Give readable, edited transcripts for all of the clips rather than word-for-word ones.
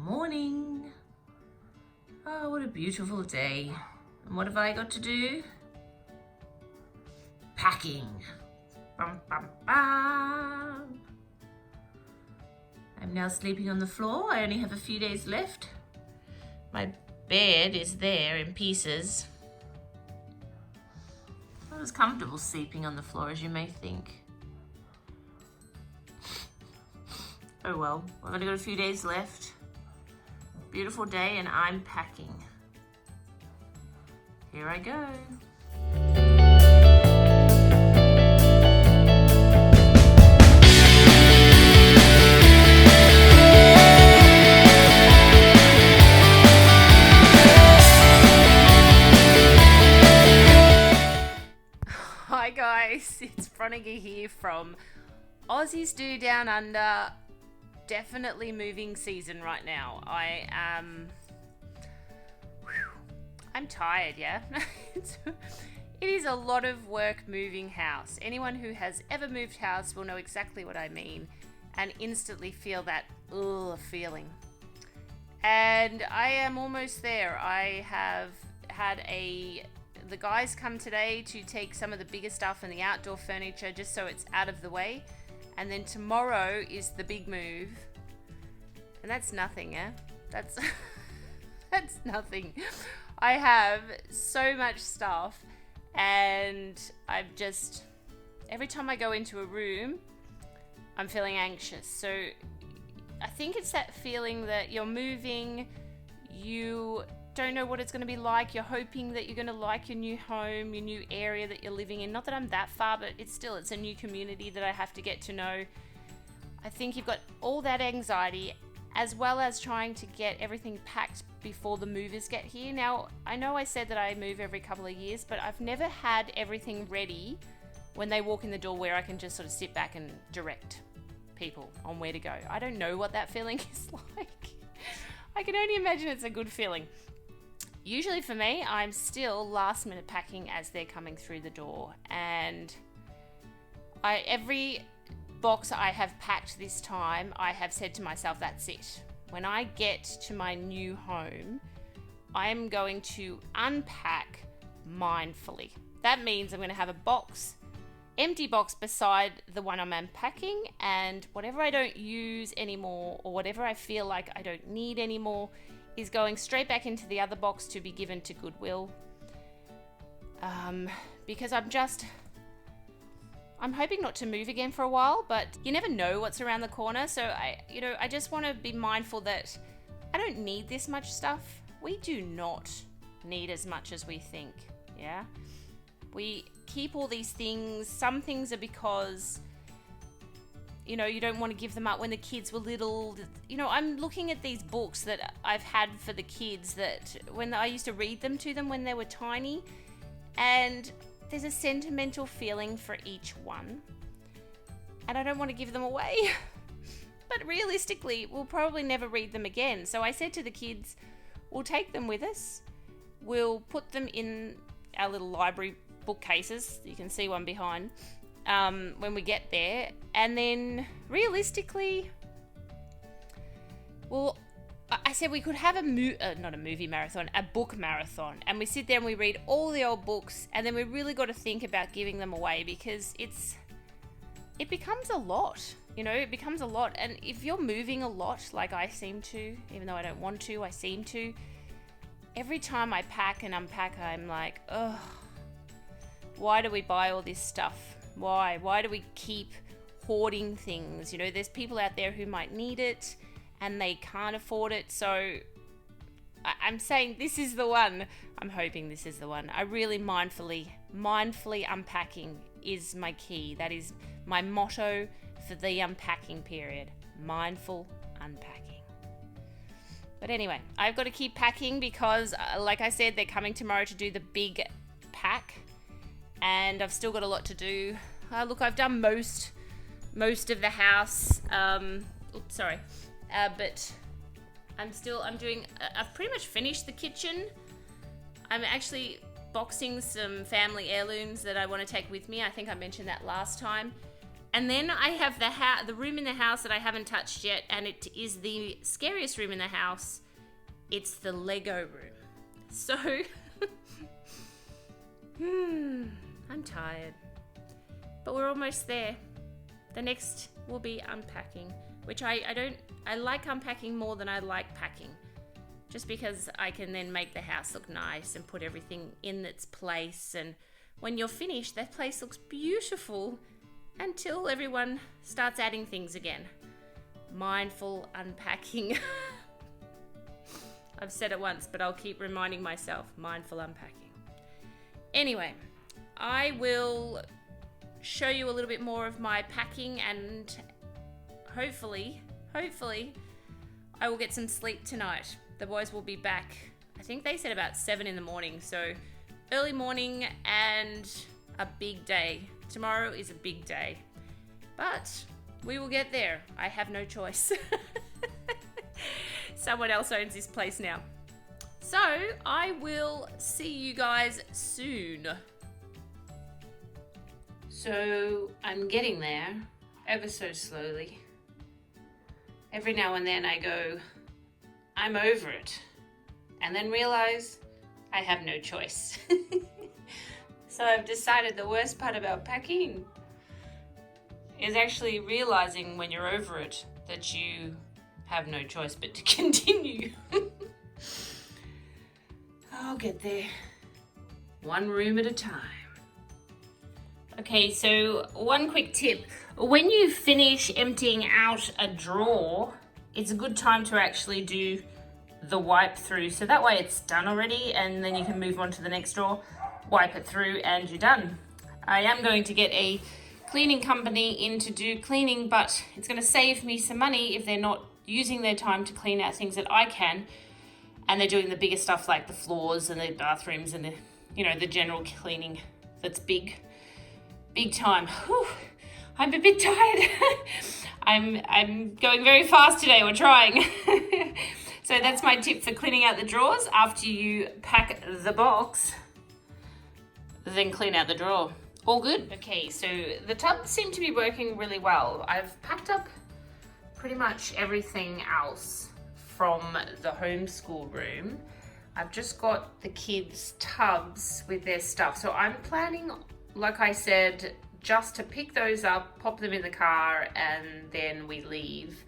Morning. Oh, what a beautiful day. And what have I got to do? Packing. Bum, bum, bum. I'm now sleeping on the floor. I only have a few days left. My bed is there in pieces. Not as comfortable sleeping on the floor as you may think. Oh well, I've only got a few days left. Beautiful day and I'm packing. Here I go. Hi guys, it's Veronica here from Aussies Do Down Under. Definitely moving season right now. I'm tired, yeah? It is a lot of work moving house. Anyone who has ever moved house will know exactly what I mean and instantly feel that feeling. And I am almost there. I have had the guys come today to take some of the bigger stuff and the outdoor furniture just so it's out of the way. And then tomorrow is the big move. And that's nothing, yeah? That's nothing. I have so much stuff and every time I go into a room, I'm feeling anxious. So I think it's that feeling that you're moving, you don't know what it's going to be like. You're hoping that you're going to like your new home, your new area that you're living in. Not that I'm that far, but it's a new community that I have to get to know. I think you've got all that anxiety as well as trying to get everything packed before the movers get here. Now, I know I said that I move every couple of years, but I've never had everything ready when they walk in the door where I can just sort of sit back and direct people on where to go. I don't know what that feeling is like. I can only imagine it's a good feeling. Usually for me, I'm still last minute packing as they're coming through the door. And every box I have packed this time, I have said to myself, that's it. When I get to my new home, I am going to unpack mindfully. That means I'm going to have a empty box beside the one I'm unpacking, and whatever I don't use anymore or whatever I feel like I don't need anymore is going straight back into the other box to be given to Goodwill. Because I'm hoping not to move again for a while, but you never know what's around the corner. So I just want to be mindful that I don't need this much stuff. We do not need as much as we think, yeah? We keep all these things. Some things are because you don't want to give them up when the kids were little. I'm looking at these books that I've had for the kids that when I used to read them to them when they were tiny, and there's a sentimental feeling for each one. And I don't want to give them away. But realistically, we'll probably never read them again. So I said to the kids, we'll take them with us. We'll put them in our little library bookcases. You can see one behind. When we get there, and then realistically, I said we could have not a movie marathon, a book marathon, and we sit there and we read all the old books, and then we really got to think about giving them away because it becomes a lot, it becomes a lot. And if you're moving a lot, like I seem to, even though I don't want to, I seem to, every time I pack and unpack, I'm like, ugh, why do we buy all this stuff? Why do we keep hoarding things? There's people out there who might need it and they can't afford it. So I'm saying this is the one. I'm hoping this is the one. I really mindfully unpacking is my key. That is my motto for the unpacking period. Mindful unpacking. But anyway, I've got to keep packing because, like I said, they're coming tomorrow to do the big pack. And I've still got a lot to do. Look, I've done most of the house. But I've pretty much finished the kitchen. I'm actually boxing some family heirlooms that I want to take with me. I think I mentioned that last time. And then I have the room in the house that I haven't touched yet, and it is the scariest room in the house. It's the Lego room. So, I'm tired. But we're almost there. The next will be unpacking, which I like unpacking more than I like packing. Just because I can then make the house look nice and put everything in its place. And when you're finished, that place looks beautiful until everyone starts adding things again. Mindful unpacking. I've said it once, but I'll keep reminding myself, mindful unpacking. Anyway, I will show you a little bit more of my packing, and hopefully, I will get some sleep tonight. The boys will be back, I think they said about 7 in the morning, so early morning and a big day. Tomorrow is a big day, but we will get there. I have no choice. Someone else owns this place now. So I will see you guys soon. So I'm getting there ever so slowly. Every now and then I go, I'm over it, and then realize I have no choice. So I've decided the worst part about packing is actually realizing when you're over it that you have no choice but to continue. I'll get there, one room at a time. Okay, so one quick tip. When you finish emptying out a drawer, it's a good time to actually do the wipe through. So that way it's done already, and then you can move on to the next drawer, wipe it through, and you're done. I am going to get a cleaning company in to do cleaning, but it's going to save me some money if they're not using their time to clean out things that I can, and they're doing the bigger stuff like the floors and the bathrooms and the general cleaning that's big time. Whew, I'm a bit tired. I'm going very fast today. We're trying. So that's my tip for cleaning out the drawers. After you pack the box, then clean out the drawer. All good. Okay, so the tubs seem to be working really well. I've packed up pretty much everything else from the homeschool room. I've just got the kids' tubs with their stuff. So I'm planning, like I said, just to pick those up, pop them in the car, and then we leave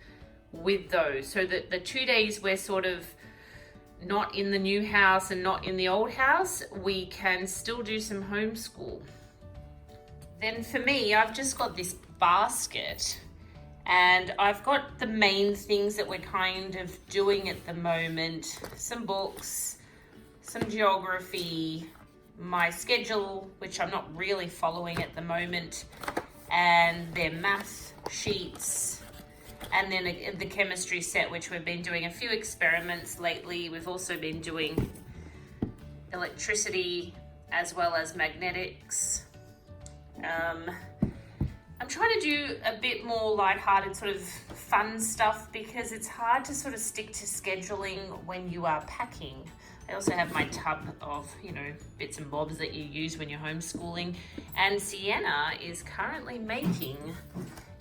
with those. So that the 2 days we're sort of not in the new house and not in the old house, we can still do some homeschool. Then for me, I've just got this basket, and I've got the main things that we're kind of doing at the moment. Some books, some geography, my schedule, which I'm not really following at the moment, and their math sheets, and then the chemistry set, which we've been doing a few experiments lately. We've also been doing electricity as well as magnetics. I'm trying to do a bit more lighthearted sort of fun stuff because it's hard to sort of stick to scheduling when you are packing. I also have my tub of, bits and bobs that you use when you're homeschooling. And Sienna is currently making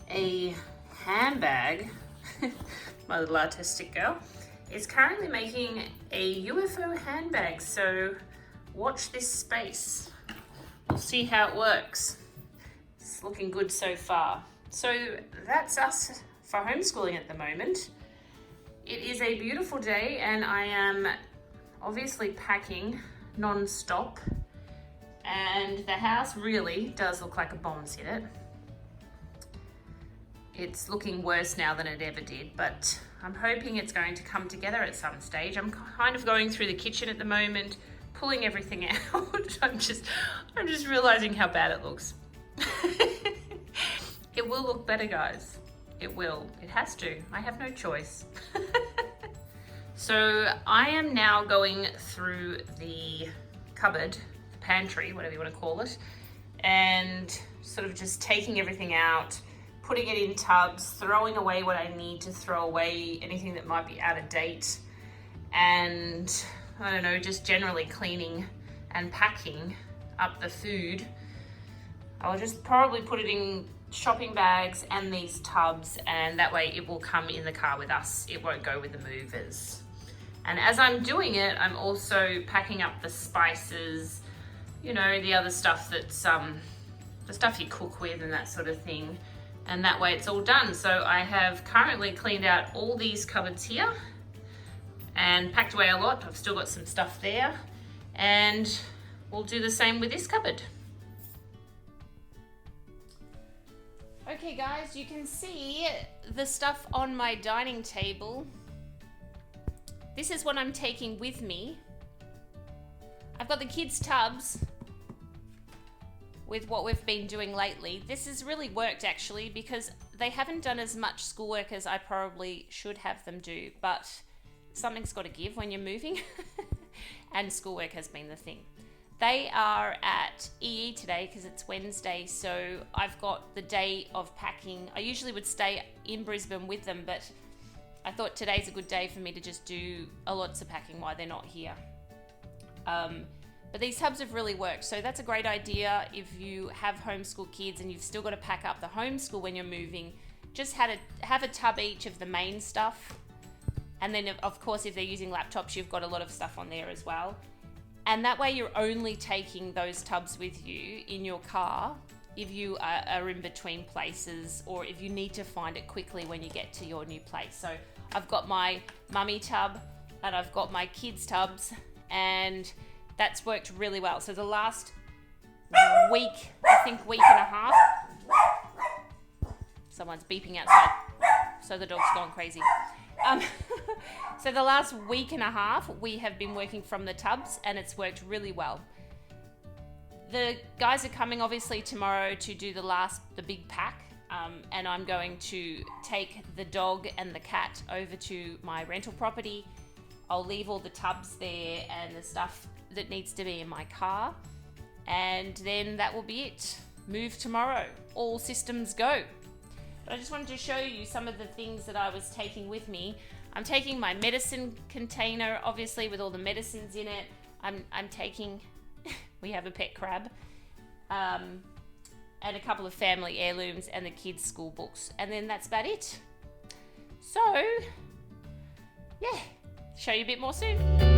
a handbag. My little artistic girl is currently making a UFO handbag. So watch this space. We'll see how it works. It's looking good so far. So that's us for homeschooling at the moment. It is a beautiful day, and I am obviously packing non-stop, and the house really does look like a bomb's hit it. It's looking worse now than it ever did, but I'm hoping it's going to come together at some stage. I'm kind of going through the kitchen at the moment, pulling everything out. I'm just realizing how bad it looks. It will look better, guys. It will. It has to. I have no choice. So I am now going through the cupboard, the pantry, whatever you want to call it, and sort of just taking everything out, putting it in tubs, throwing away what I need to throw away, anything that might be out of date, and I don't know, just generally cleaning and packing up the food. I'll just probably put it in shopping bags and these tubs, and that way it will come in the car with us. It won't go with the movers. And as I'm doing it, I'm also packing up the spices, you know, the other stuff that's the stuff you cook with and that sort of thing. And that way it's all done. So I have currently cleaned out all these cupboards here and packed away a lot. I've still got some stuff there, and we'll do the same with this cupboard. Okay guys, you can see the stuff on my dining table. This is what I'm taking with me. I've got the kids' tubs with what we've been doing lately. This has really worked actually, because they haven't done as much schoolwork as I probably should have them do, but something's got to give when you're moving and schoolwork has been the thing. They are at EE today because it's Wednesday, so I've got the day of packing. I usually would stay in Brisbane with them, but I thought today's a good day for me to just do lots of packing while they're not here. But these tubs have really worked, so that's a great idea if you have homeschool kids and you've still got to pack up the homeschool when you're moving. Just have a tub each of the main stuff, and then of course if they're using laptops, you've got a lot of stuff on there as well. And that way you're only taking those tubs with you in your car if you are in between places, or if you need to find it quickly when you get to your new place. So I've got my mummy tub and I've got my kids tubs, and that's worked really well. So the last week, I think week and a half, someone's beeping outside, so the dog's gone crazy. So the last week and a half, we have been working from the tubs, and it's worked really well. The guys are coming obviously tomorrow to do the big pack, and I'm going to take the dog and the cat over to my rental property. I'll leave all the tubs there and the stuff that needs to be in my car, and then that will be it. Move tomorrow. All systems go. But I just wanted to show you some of the things that I was taking with me. I'm taking my medicine container, obviously, with all the medicines in it. I'm taking, we have a pet crab, and a couple of family heirlooms and the kids' school books. And then that's about it. So, yeah, show you a bit more soon.